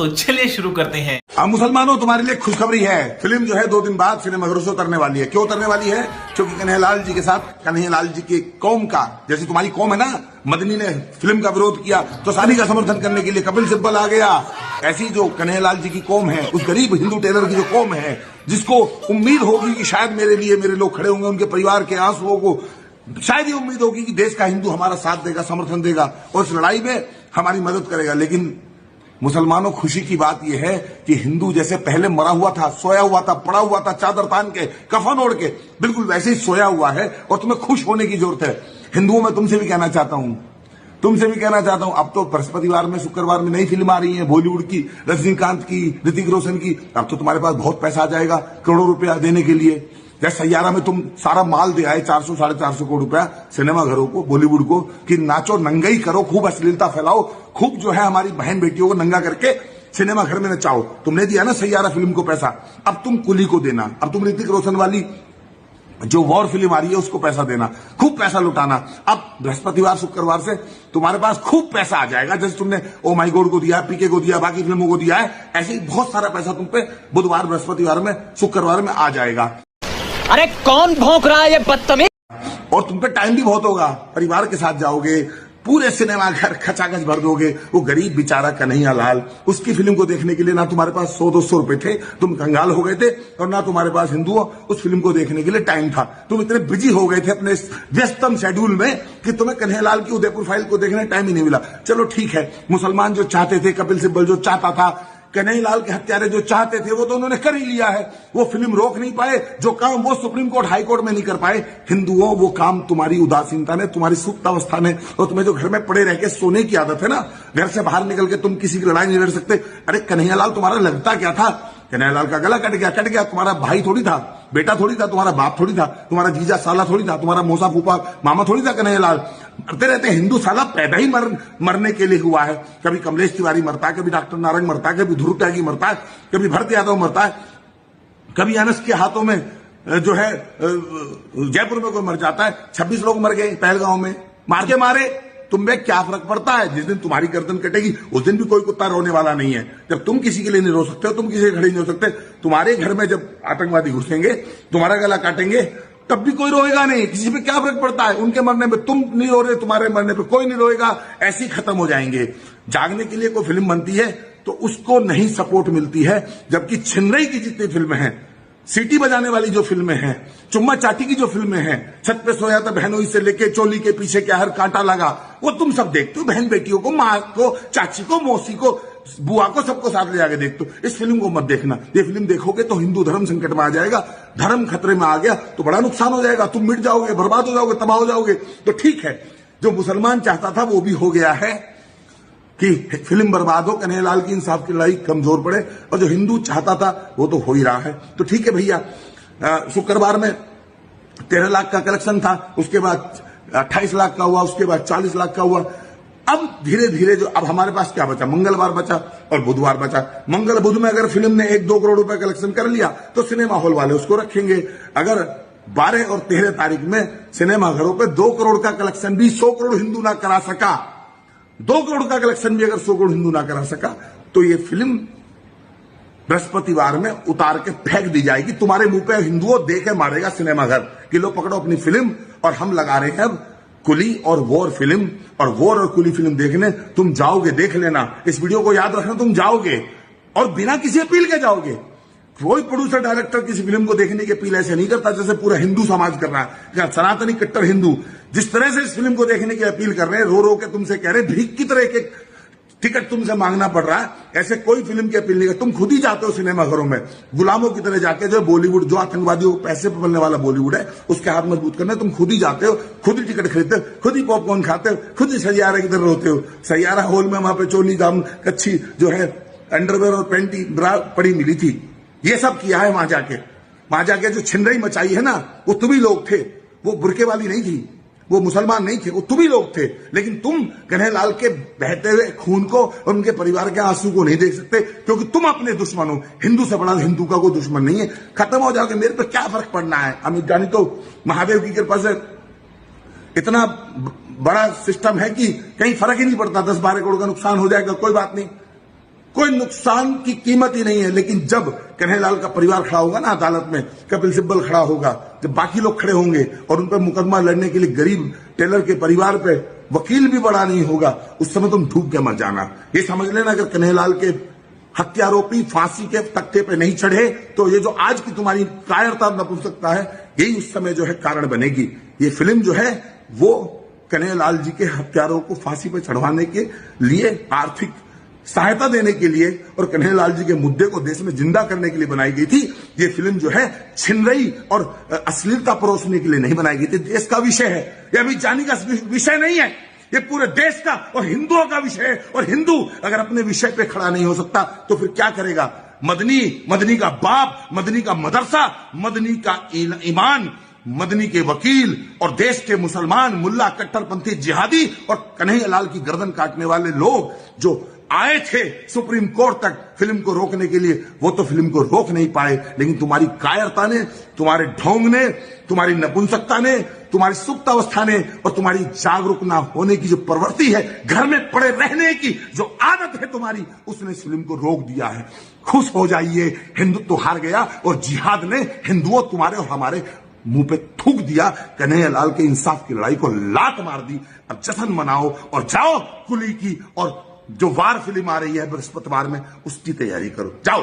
अब मुसलमानों, तुम्हारे लिए खुशखबरी है। फिल्म जो है 2 दिन बाद सिनेमाघरों से उतरने वाली है। क्यों उतरने वाली है? क्योंकि कन्हैयालाल जी के साथ कन्हैयालाल जी की कौम का, जैसे तुम्हारी कौम है ना, मदनी ने फिल्म का विरोध किया तो सारी का समर्थन करने के लिए कपिल सिब्बल आ गया। ऐसी जो कन्हैयालाल जी की कौम है, उस गरीब हिंदू टेलर की जो कौम है, जिसको उम्मीद होगी कि शायद मेरे लिए मेरे लोग खड़े होंगे, उनके परिवार के आंसुओं को शायद ये उम्मीद होगी कि देश का हिंदू हमारा साथ देगा, समर्थन देगा और इस लड़ाई में हमारी मदद करेगा। लेकिन मुसलमानों, खुशी की बात यह है कि हिंदू जैसे पहले मरा हुआ था, सोया हुआ था, पड़ा हुआ था, चादर तान के, कफन ओढ़ के, बिल्कुल वैसे ही सोया हुआ है और तुम्हें खुश होने की जरूरत है। हिंदुओं में तुमसे भी कहना चाहता हूं, अब तो बृहस्पतिवार में, शुक्रवार में नई फिल्म आ रही है बॉलीवुड की, रजनीकांत की, ऋतिक रोशन की। अब तो तुम्हारे पास बहुत पैसा आ जाएगा करोड़ों रुपया देने के लिए। जैसे सैयारा में तुम सारा माल दे आए, 400 साढ़े 400 करोड़ रुपया सिनेमाघरों को, बॉलीवुड को, कि नाचो, नंगाई करो, खूब अश्लीलता फैलाओ, खूब जो है हमारी बहन बेटियों को नंगा करके सिनेमाघर में नचाओ। तुमने दिया ना सैयारा फिल्म को पैसा, अब तुम कुली को देना। अब तुम ऋतिक रोशन वाली जो वॉर फिल्म आ रही है उसको पैसा देना, खूब पैसा लुटाना। अब बृहस्पतिवार शुक्रवार से तुम्हारे पास खूब पैसा आ जाएगा। जैसे तुमने ओ माई गॉड को दिया, पीके को दिया, बाकी फिल्मों को दिया है, ऐसे ही बहुत सारा पैसा तुम पे बुधवार, बृहस्पतिवार में, शुक्रवार में आ जाएगा। अरे कौन भौंक रहा है ये बदतमीज? और तुम पे टाइम भी बहुत होगा, परिवार के साथ जाओगे, पूरे सिनेमा घर खचाखच भर दोगे। वो गरीब बेचारा कन्हैयालाल, उसकी फिल्म को देखने के लिए ना तुम्हारे पास 100-200 रुपए थे, तुम कंगाल हो गए थे, और ना तुम्हारे पास हिंदुओं उस फिल्म को देखने के लिए टाइम था। तुम इतने बिजी हो गए थे अपने व्यस्तम शेड्यूल में कि तुम्हें कन्हैयालाल की उदयपुर फाइल को देखने टाइम ही नहीं मिला। चलो ठीक है, मुसलमान जो चाहते थे, कपिल सिब्बल जो चाहता था, कन्हैयालाल के हत्यारे जो चाहते थे, वो तो उन्होंने कर ही लिया है। वो फिल्म रोक नहीं पाए, जो काम वो सुप्रीम कोर्ट, हाई कोर्ट में नहीं कर पाए। हिंदुओं, वो काम तुम्हारी उदासीनता ने, तुम्हारी सुप्तावस्था ने, और तुम्हें जो घर में पड़े रह के सोने की आदत है ना, घर से बाहर निकल के तुम किसी की लड़ाई नहीं लड़ सकते। अरे कन्हैयालाल तुम्हारा लगता क्या था? कन्हैयालाल का गला कट गया। तुम्हारा भाई थोड़ी था, बेटा थोड़ी था, तुम्हारा बाप थोड़ी था, तुम्हारा जीजा साला थोड़ी था, तुम्हारा मौसा फूफा मामा थोड़ी था कन्हैयालाल। मरते रहते हिंदू साला पैदा ही मरने के लिए हुआ है। कभी कमलेश तिवारी मरता है, कभी डॉक्टर नारंग मरता है, कभी ध्रुव त्यागी मरता है, कभी भरत यादव मरता है, कभी अनस के हाथों में जो है जयपुर में कोई मर जाता है। 26 लोग मर गए पहलगांव में, मारे। तुम्हें क्या फर्क पड़ता है? जिस दिन तुम्हारी गर्दन कटेगी उस दिन भी कोई कुत्ता रोने वाला नहीं है। जब तुम किसी के लिए नहीं रो सकते हो, तुम किसी के खड़े नहीं हो सकते, तुम्हारे घर में जब आतंकवादी घुसेंगे, तुम्हारा गला काटेंगे, तब भी कोई रोएगा नहीं। किसी पे क्या फर्क पड़ता है? उनके मरने पे तुम नहीं रो रहे, तुम्हारे मरने पे कोई नहीं रोएगा। ऐसे ही खत्म हो जाएंगे। जागने के लिए कोई फिल्म बनती है तो उसको नहीं सपोर्ट मिलती है, जबकि छिनरई की जितनी फिल्में हैं, सीटी बजाने वाली जो फिल्में हैं, चुम्मा चाटी की जो फिल्में हैं, छत पे सोया था बहनों से लेके चोली के पीछे क्या हर कांटा लगा, वो तुम सब देखते हो। बहन बेटियों को, माँ को, चाची को, मौसी को, बुआ को, सबको साथ ले जाके देखते हो। इस फिल्म को मत देखना। ये फिल्म देखोगे तो हिंदू धर्म संकट में आ जाएगा, धर्म खतरे में आ गया तो बड़ा नुकसान हो जाएगा। तुम मिट जाओगे, बर्बाद हो जाओगे, तबाह हो जाओगे। तो ठीक है, जो मुसलमान चाहता था वो भी हो गया है कि फिल्म बर्बाद हो, कन्हैयालाल की इंसाफ की लड़ाई कमजोर पड़े, और जो हिंदू चाहता था वो तो हो ही रहा है। तो ठीक है भैया, शुक्रवार में 13 लाख का कलेक्शन था, उसके बाद 28 लाख का हुआ, उसके बाद 40 लाख का हुआ। अब धीरे धीरे जो अब हमारे पास क्या बचा? मंगलवार बचा और बुधवार बचा। मंगल बुध में अगर फिल्म ने 1-2 करोड़ रुपए कलेक्शन कर लिया तो सिनेमा हॉल वाले उसको रखेंगे। अगर 12 और 13 तारीख में सिनेमाघरों पे 2 करोड़ का कलेक्शन भी 100 करोड़ हिंदू ना करा सका, 2 करोड़ का कलेक्शन भी अगर 100 करोड़ हिंदू ना करा सका, तो ये फिल्म बृहस्पतिवार में उतार के फेंक दी जाएगी। तुम्हारे मुंह पे हिंदुओं दे के मारेगा सिनेमाघर कि लो पकड़ो अपनी फिल्म, और हम लगा रहे हैं अब कुली और वॉर फिल्म। और वॉर और कुली फिल्म देखने तुम जाओगे, देख लेना, इस वीडियो को याद रखना, तुम जाओगे और बिना किसी अपील के जाओगे। कोई प्रोड्यूसर डायरेक्टर किसी फिल्म को देखने की अपील ऐसे नहीं करता जैसे पूरा हिंदू समाज कर रहा है। सनातनी कट्टर हिंदू जिस तरह से इस फिल्म को देखने की अपील कर रहे हैं, रो रो के तुमसे कह रहे हैं, भीख की तरह के टिकट तुमसे मांगना पड़ रहा है, ऐसे कोई फिल्म की अपील नहीं कर। तुम खुद ही जाते हो सिनेमाघरों में गुलामों की तरह जाके, जो बॉलीवुड, जो आतंकवादियों पैसे पे बनने वाला बॉलीवुड है, उसके हाथ मजबूत करने तुम खुद ही जाते हो, खुद ही टिकट खरीदते हो, खुद ही पॉपकॉर्न खाते हो, खुद ही सैयारा की तरह रोते हो। सैयारा हॉल में वहां पे चोली जाम कच्छी जो है अंडरवेयर और पैंटी ब्रा पड़ी मिली थी। ये सब किया है वहां जाके जो छिनरई मचाई है ना, वो तुम ही लोग थे। वो बुरके वाली नहीं थी, वो मुसलमान नहीं थे, वो तुम ही लोग थे। लेकिन तुम कन्हैयालाल के बहते हुए खून को और उनके परिवार के आंसू को नहीं देख सकते, क्योंकि तुम अपने दुश्मन हो। हिंदू से बड़ा हिंदू का कोई दुश्मन नहीं है। खत्म हो जाओगे, मेरे पे क्या फर्क पड़ना है? अमित जानी तो महादेव की कृपा से इतना बड़ा सिस्टम है कि कहीं फर्क ही नहीं पड़ता। 10-12 करोड़ का नुकसान हो जाएगा, कोई बात नहीं, कोई नुकसान की कीमत ही नहीं है। लेकिन जब कन्हैयालाल का परिवार खड़ा होगा ना अदालत में, कपिल सिब्बल खड़ा होगा, जब बाकी लोग खड़े होंगे और उन पर मुकदमा लड़ने के लिए गरीब टेलर के परिवार पे वकील भी बड़ा नहीं होगा, उस समय तुम डूब के मर जाना। ये समझ लेना, अगर कन्हैयालाल के हत्यारोपी फांसी के तख्ते पे नहीं चढ़े तो ये जो आज की तुम्हारी कायरता नपुंसकता है, यही उस समय जो है कारण बनेगी। ये फिल्म जो है वो कन्हैयालाल जी के हत्यारों को फांसी पे चढ़वाने के लिए, आर्थिक सहायता देने के लिए और कन्हैयालाल जी के मुद्दे को देश में जिंदा करने के लिए बनाई गई थी। ये फिल्म जो है छिनरई और अश्लीलता परोसने के लिए नहीं बनाई गई थी। देश का विषय है, ये अभी जानी का विषय नहीं है, ये पूरे देश का और हिंदुओं का विषय है। और हिंदू अगर अपने विषय पे खड़ा नहीं हो सकता तो फिर क्या करेगा? मदनी का बाप, मदनी का मदरसा, मदनी का ईमान, मदनी के वकील और देश के मुसलमान मुल्ला कट्टरपंथी जिहादी और कन्हैयालाल की गर्दन काटने वाले लोग जो आए थे सुप्रीम कोर्ट तक फिल्म को रोकने के लिए, वो तो फिल्म को रोक नहीं पाए। लेकिन तुम्हारी कायरता ने, तुम्हारे ढोंग ने, तुम्हारी नपुंसकता ने, तुम्हारी सुप्त अवस्था ने और तुम्हारी जागरूक ना होने की जो प्रवृत्ति है, घर में पड़े रहने की जो आदत है तुम्हारी, उसने इस फिल्म को रोक दिया है। खुश हो जाइए, हिंदुत्व हार गया और जिहाद ने हिंदुओं तुम्हारे और हमारे मुंह पे थूक दिया। कन्हैयालाल के इंसाफ की लड़ाई को लात मार दी। अब जश्न मनाओ और जाओ कुली की और जो वार फिल्म आ रही है बृहस्पतिवार में, उसकी तैयारी करो, जाओ।